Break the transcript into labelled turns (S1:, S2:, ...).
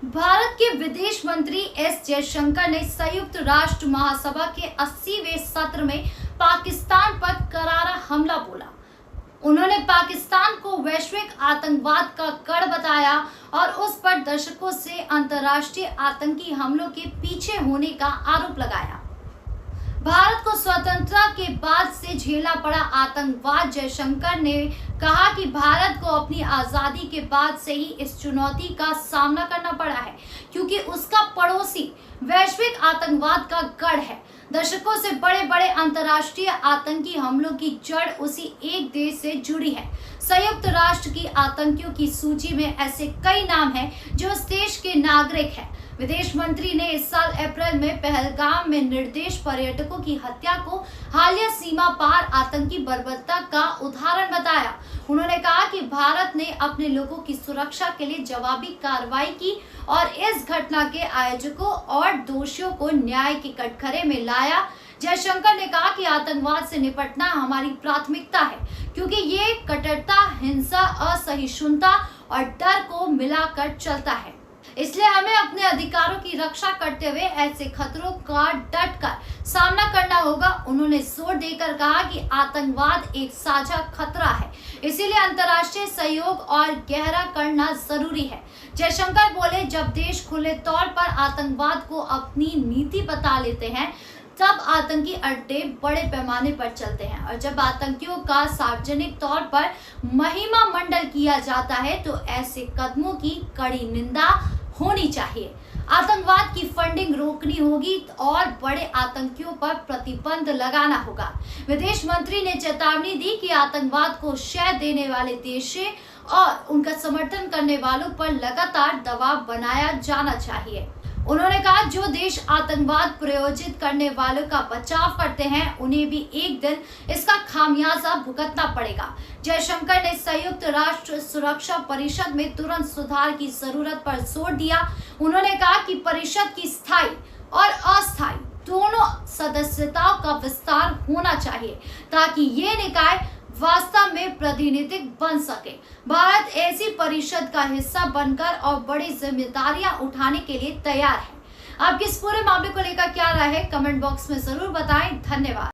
S1: भारत के विदेश मंत्री एस जयशंकर ने संयुक्त राष्ट्र महासभा के 80वें सत्र में पाकिस्तान पर करारा हमला बोला। उन्होंने पाकिस्तान को वैश्विक आतंकवाद का गढ़ बताया और उस पर दशकों से अंतर्राष्ट्रीय आतंकी हमलों के पीछे होने का आरोप लगाया। भारत को स्वतंत्रता के बाद से झेलना पड़ा आतंकवाद। जयशंकर ने कहा कि भारत को अपनी आजादी के बाद से ही इस चुनौती का सामना करना पड़ा है, क्योंकि उसका पड़ोसी वैश्विक आतंकवाद का गढ़ है। दशकों से बड़े बड़े अंतर्राष्ट्रीय आतंकी हमलों की जड़ उसी एक देश से जुड़ी है। संयुक्त राष्ट्र की आतंकियों की सूची में ऐसे कई नाम हैं जो उस देश के नागरिक हैं। विदेश मंत्री ने इस साल अप्रैल में पहलगाम में निर्दोष पर्यटकों की हत्या को हालिया सीमा पार आतंकी बर्बरता का उदाहरण बताया। उन्होंने कहा कि भारत ने अपने लोगों की सुरक्षा के लिए जवाबी कार्रवाई की और इस घटना के आयोजकों और दोषियों को न्याय के कटघरे में लाया। जयशंकर ने कहा कि आतंकवाद से निपटना हमारी प्राथमिकता है, क्योंकि ये कट्टरता, हिंसा, असहिष्णुता और डर को मिलाकर चलता है। इसलिए हमें अपने अधिकारों की रक्षा करते हुए ऐसे खतरों का डटकर सामना करना होगा। उन्होंने जोर देकर कहा कि आतंकवाद एक साझा खतरा है, इसीलिए अंतर्राष्ट्रीय सहयोग और गहरा करना जरूरी है। जयशंकर बोले, जब देश खुले तौर पर आतंकवाद को अपनी नीति बता लेते हैं, तब आतंकी अड्डे बड़े पैमाने पर चलते हैं, और जब आतंकियों का सार्वजनिक तौर पर महिमा मंडल किया जाता है तो ऐसे कदमों की कड़ी निंदा होनी चाहिए। आतंकवाद की फंडिंग रोकनी होगी और बड़े आतंकियों पर प्रतिबंध लगाना होगा। विदेश मंत्री ने चेतावनी दी कि आतंकवाद को शय देने वाले देशों और उनका समर्थन करने वालों पर लगातार दबाव बनाया जाना चाहिए। उन्होंने कहा, जो देश आतंकवाद प्रायोजित करने वालों का बचाव करते हैं, उन्हें भी एक दिन इसका खामियाजा भुगतना पड़ेगा। जयशंकर ने संयुक्त राष्ट्र सुरक्षा परिषद में तुरंत सुधार की जरूरत पर जोर दिया। उन्होंने कहा कि परिषद की स्थायी और अस्थायी दोनों सदस्यताओं का विस्तार होना चाहिए, ताकि ये निकाय वास्तव में प्रातिनिधिक बन सके। भारत ऐसी परिषद का हिस्सा बनकर और बड़ी जिम्मेदारियां उठाने के लिए तैयार है। आपके इस पूरे मामले को लेकर क्या राय है, कमेंट बॉक्स में जरूर बताएं। धन्यवाद।